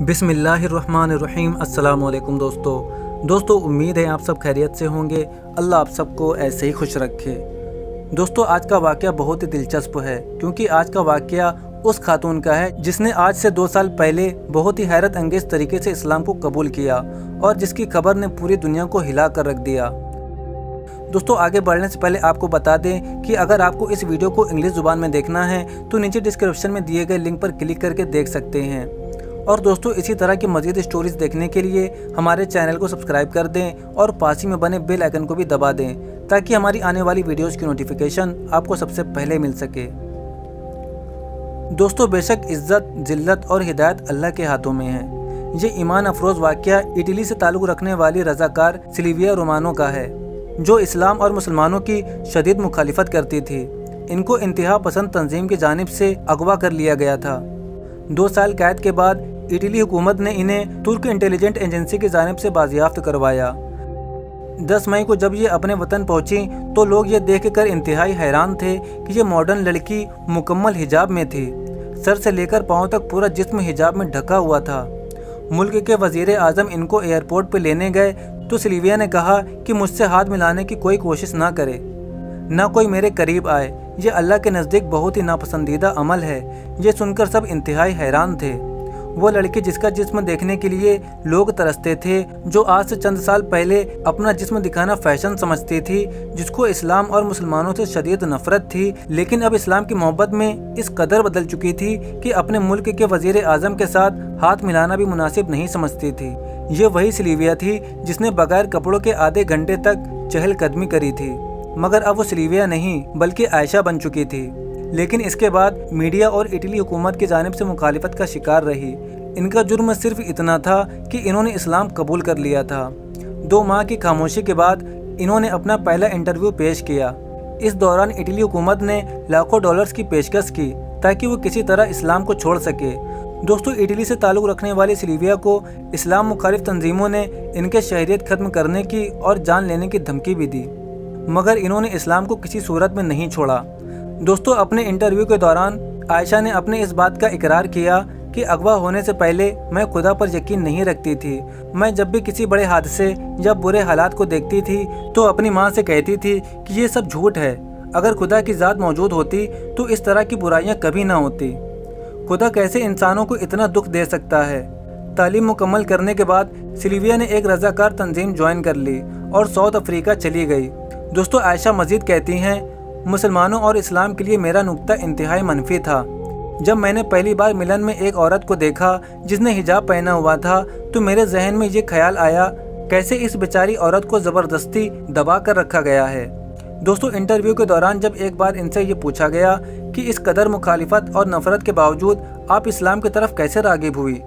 बिस्मिल्लाहिर्रहमानिर्रहीम। अस्सलाम वालेकुम दोस्तों, उम्मीद है आप सब खैरियत से होंगे। अल्लाह आप सबको ऐसे ही खुश रखे। दोस्तों, आज का वाक़या बहुत ही दिलचस्प है, क्योंकि आज का वाक़या उस खातून का है जिसने आज से 2 साल पहले बहुत ही हैरत अंगेज़ तरीके से इस्लाम को कबूल किया और जिसकी खबर ने पूरी दुनिया को हिला कर रख दिया। दोस्तों, आगे बढ़ने से पहले आपको बता दें कि अगर आपको इस वीडियो को इंग्लिश ज़ुबान में देखना है तो नीचे डिस्क्रिप्शन में दिए गए लिंक पर क्लिक करके देख सकते हैं। और दोस्तों, इसी तरह की मज़ीद स्टोरीज़ देखने के लिए हमारे चैनल को सब्सक्राइब कर दें और पास ही में बने बेल आइकन को भी दबा दें, ताकि हमारी आने वाली वीडियोज़ की नोटिफिकेशन आपको सबसे पहले मिल सके। दोस्तों, बेशक इज़्ज़त, जिल्लत और हिदायत अल्लाह के हाथों में है। ये ईमान अफरोज़ वाक़या इटली से ताल्लुक़ रखने वाली रज़ाकार सिल्विया रोमानो का है, जो इस्लाम और मुसलमानों की शदीद मुखालिफत करती थी। इनको इंतहा पसंद तंजीम की जानिब से अगवा कर लिया गया था। 2 साल कैद के बाद इटली हुकूमत ने इन्हें तुर्क इंटेलिजेंट एजेंसी की जानिब से बाजियाफ्त करवाया। 10 मई को जब ये अपने वतन पहुंची तो लोग ये देख कर इंतहाई हैरान थे कि ये मॉडर्न लड़की मुकम्मल हिजाब में थी। सर से लेकर पाँव तक पूरा जिस्म हिजाब में ढका हुआ था। मुल्क के वज़ीर आज़म इनको एयरपोर्ट पर लेने गए तो सिल्विया ने कहा कि मुझसे हाथ मिलाने की कोई कोशिश ना करे, ना कोई मेरे करीब आए। ये अल्लाह के नज़दीक बहुत ही नापसंदीदा अमल है। ये सुनकर सब इंतहाई हैरान थे। वो लड़की जिसका जिस्म देखने के लिए लोग तरसते थे, जो आज से चंद साल पहले अपना जिस्म दिखाना फैशन समझती थी, जिसको इस्लाम और मुसलमानों से शदीद नफरत थी, लेकिन अब इस्लाम की मोहब्बत में इस कदर बदल चुकी थी कि अपने मुल्क के वज़ीर आज़म के साथ हाथ मिलाना भी मुनासिब नहीं समझती थी। ये वही सिल्विया थी जिसने बगैर कपड़ों के आधे घंटे तक चहलकदमी करी थी, मगर अब वो सिल्विया नहीं बल्कि आयशा बन चुकी थी। लेकिन इसके बाद मीडिया और इटली हुकूमत की जानिब से मुखालिफत का शिकार रही। इनका जुर्म सिर्फ इतना था कि इन्होंने इस्लाम कबूल कर लिया था। 2 माह की खामोशी के बाद इन्होंने अपना पहला इंटरव्यू पेश किया। इस दौरान इटली हुकूमत ने लाखों डॉलर्स की पेशकश की ताकि वो किसी तरह इस्लाम को छोड़ सके। दोस्तों, इटली से ताल्लुक़ रखने वाली सिल्विया को इस्लाम मुखालिफ तंजीमों ने इनके शहरियत ख़त्म करने की और जान लेने की धमकी भी दी, मगर इन्होंने इस्लाम को किसी सूरत में नहीं छोड़ा। दोस्तों, अपने इंटरव्यू के दौरान आयशा ने अपने इस बात का इकरार किया कि अगवा होने से पहले मैं खुदा पर यकीन नहीं रखती थी। मैं जब भी किसी बड़े हादसे या बुरे हालात को देखती थी तो अपनी माँ से कहती थी कि ये सब झूठ है। अगर खुदा की ज़ात मौजूद होती तो इस तरह की बुराइयाँ कभी ना होती। खुदा कैसे इंसानों को इतना दुख दे सकता है। तालीम मुकम्मल करने के बाद सिल्विया ने एक रज़ाकार तंजीम ज्वाइन कर ली और साउथ अफ्रीका चली गई। दोस्तों, आयशा मजीद कहती हैं, मुसलमानों और इस्लाम के लिए मेरा नुक्ता इंतहाई मनफी था। जब मैंने पहली बार मिलन में एक औरत को देखा जिसने हिजाब पहना हुआ था तो मेरे जहन में ये ख्याल आया, कैसे इस बेचारी औरत को ज़बरदस्ती दबा कर रखा गया है। दोस्तों, इंटरव्यू के दौरान जब एक बार इनसे ये पूछा गया कि इस कदर मुखालिफत और नफ़रत के बावजूद आप इस्लाम की तरफ कैसे राग़िब हुई,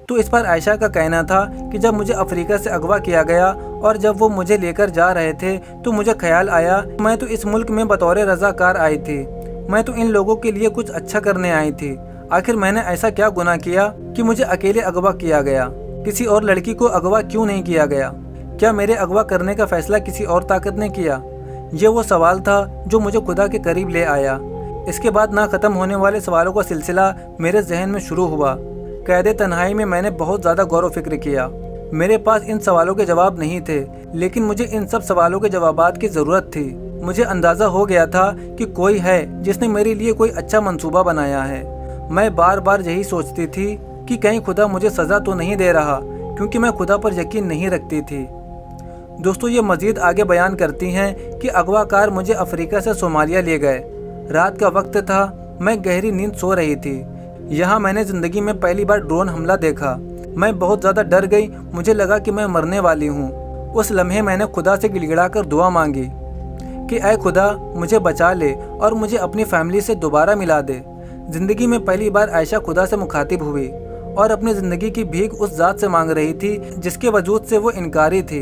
तो इस पर आयशा का कहना था कि जब मुझे अफ्रीका से अगवा किया गया और जब वो मुझे लेकर जा रहे थे तो मुझे ख्याल आया, मैं तो इस मुल्क में बतौर रज़ाकार आई थी, मैं तो इन लोगों के लिए कुछ अच्छा करने आई थी। आखिर मैंने ऐसा क्या गुनाह किया कि मुझे अकेले अगवा किया गया? किसी और लड़की को अगवा क्यों नहीं किया गया? क्या मेरे अगवा करने का फैसला किसी और ताकत ने किया? ये वो सवाल था जो मुझे खुदा के करीब ले आया। इसके बाद ना ख़त्म होने वाले सवालों का सिलसिला मेरे जहन में शुरू हुआ। कैद तन्हाई में मैंने बहुत ज़्यादा गौर व फिक्र किया। मेरे पास इन सवालों के जवाब नहीं थे, लेकिन मुझे इन सब सवालों के जवाबात की ज़रूरत थी। मुझे अंदाज़ा हो गया था कि कोई है जिसने मेरे लिए कोई अच्छा मंसूबा बनाया है। मैं बार बार यही सोचती थी कि कहीं खुदा मुझे सज़ा तो नहीं दे रहा, क्योंकि मैं खुदा पर यकीन नहीं रखती थी। दोस्तों, ये मज़ीद आगे बयान करती हैं कि अगवाकार मुझे अफ्रीका से सोमालिया ले गए। रात का वक्त था, मैं गहरी नींद सो रही थी। यहाँ मैंने ज़िंदगी में पहली बार ड्रोन हमला देखा। मैं बहुत ज़्यादा डर गई। मुझे लगा कि मैं मरने वाली हूँ। उस लम्हे मैंने खुदा से गिड़गिड़ा कर दुआ मांगी कि ऐ खुदा, मुझे बचा ले और मुझे अपनी फैमिली से दोबारा मिला दे। ज़िंदगी में पहली बार आयशा खुदा से मुखातिब हुई और अपनी ज़िंदगी की भीख उस ज़ात से मांग रही थी जिसके वजूद से वो इनकारी थी।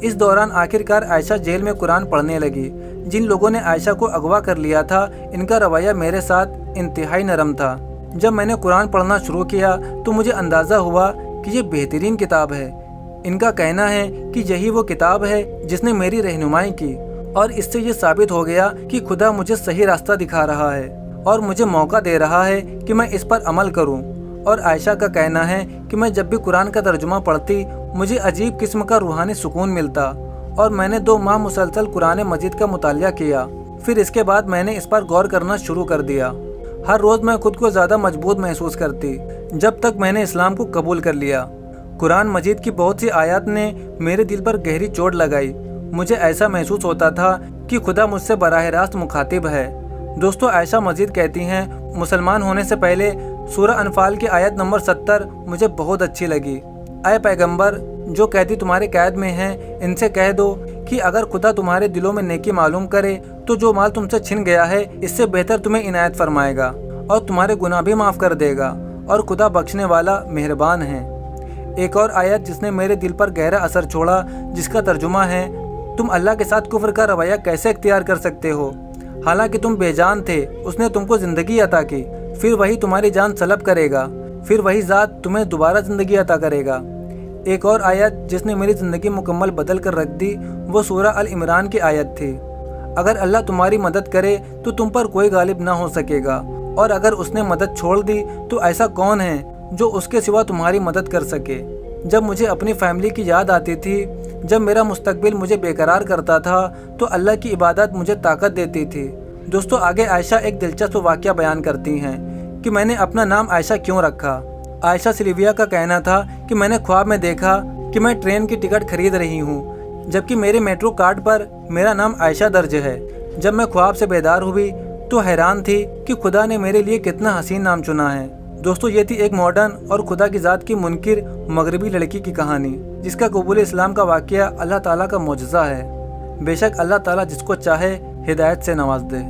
इस दौरान आखिरकार आयशा जेल में कुरान पढ़ने लगी। जिन लोगों ने आयशा को अगवा कर लिया था, इनका रवैया मेरे साथ इंतहाई नरम था। जब मैंने कुरान पढ़ना शुरू किया तो मुझे अंदाज़ा हुआ कि ये बेहतरीन किताब है। इनका कहना है कि यही वो किताब है जिसने मेरी रहनुमाई की, और इससे ये साबित हो गया कि खुदा मुझे सही रास्ता दिखा रहा है और मुझे मौका दे रहा है कि मैं इस पर अमल करूं और आयशा का कहना है कि मैं जब भी कुरान का तर्जुमा पढ़ती मुझे अजीब किस्म का रूहानी सुकून मिलता और मैंने 2 माह मुसलसल कुरान मजीद का मुतालिया किया। फिर इसके बाद मैंने इस पर गौर करना शुरू कर दिया। हर रोज़ मैं खुद को ज़्यादा मजबूत महसूस करती जब तक मैंने इस्लाम को कबूल कर लिया। कुरान मजीद की बहुत सी आयत ने मेरे दिल पर गहरी चोट लगाई। मुझे ऐसा महसूस होता था कि खुदा मुझसे बराह रास्त मुखातिब है। दोस्तों, आयशा मजीद कहती हैं, मुसलमान होने से पहले सूरह अनफाल की आयत नंबर 70 मुझे बहुत अच्छी लगी। ऐ पैगंबर, जो कैदी तुम्हारे कैद में हैं, इनसे कह दो कि अगर खुदा तुम्हारे दिलों में नेकी मालूम करे तो जो माल तुमसे छिन गया है इससे बेहतर तुम्हें इनायत फरमाएगा और तुम्हारे गुनाह भी माफ़ कर देगा और खुदा बख्शने वाला मेहरबान है। एक और आयत जिसने मेरे दिल पर गहरा असर छोड़ा, जिसका तर्जुमा है, तुम अल्लाह के साथ कुफ्र का रवैया कैसे इख्तियार कर सकते हो? हालांकि तुम बेजान थे, उसने तुमको ज़िंदगी अता की, फिर वही तुम्हारी जान सलब करेगा, फिर वही ज़ात तुम्हें दोबारा ज़िंदगी अता करेगा। एक और आयत जिसने मेरी ज़िंदगी मुकम्मल बदल कर रख दी वो सूरह अल इमरान की आयत थी। अगर अल्लाह तुम्हारी मदद करे तो तुम पर कोई गालिब ना हो सकेगा, और अगर उसने मदद छोड़ दी तो ऐसा कौन है जो उसके सिवा तुम्हारी मदद कर सके। जब मुझे अपनी फैमिली की याद आती थी, जब मेरा मुस्तकबिल मुझे बेकरार करता था, तो अल्लाह की इबादत मुझे ताकत देती थी। दोस्तों, आगे आयशा एक दिलचस्प वाक़या बयान करती हैं कि मैंने अपना नाम आयशा क्यों रखा। आयशा सिल्विया का कहना था कि मैंने ख्वाब में देखा कि मैं ट्रेन की टिकट खरीद रही हूँ, जबकि मेरे मेट्रो कार्ड पर मेरा नाम आयशा दर्ज है। जब मैं ख्वाब से बेदार हुई तो हैरान थी कि खुदा ने मेरे लिए कितना हसीन नाम चुना है। दोस्तों, ये थी एक मॉडर्न और खुदा की ज़ात की मुनकिर मगरबी लड़की की कहानी, जिसका कबूल इस्लाम का वाक़या अल्लाह ताला का मोजज़ा है। बेशक अल्लाह ताला जिसको चाहे हिदायत से नवाज दे।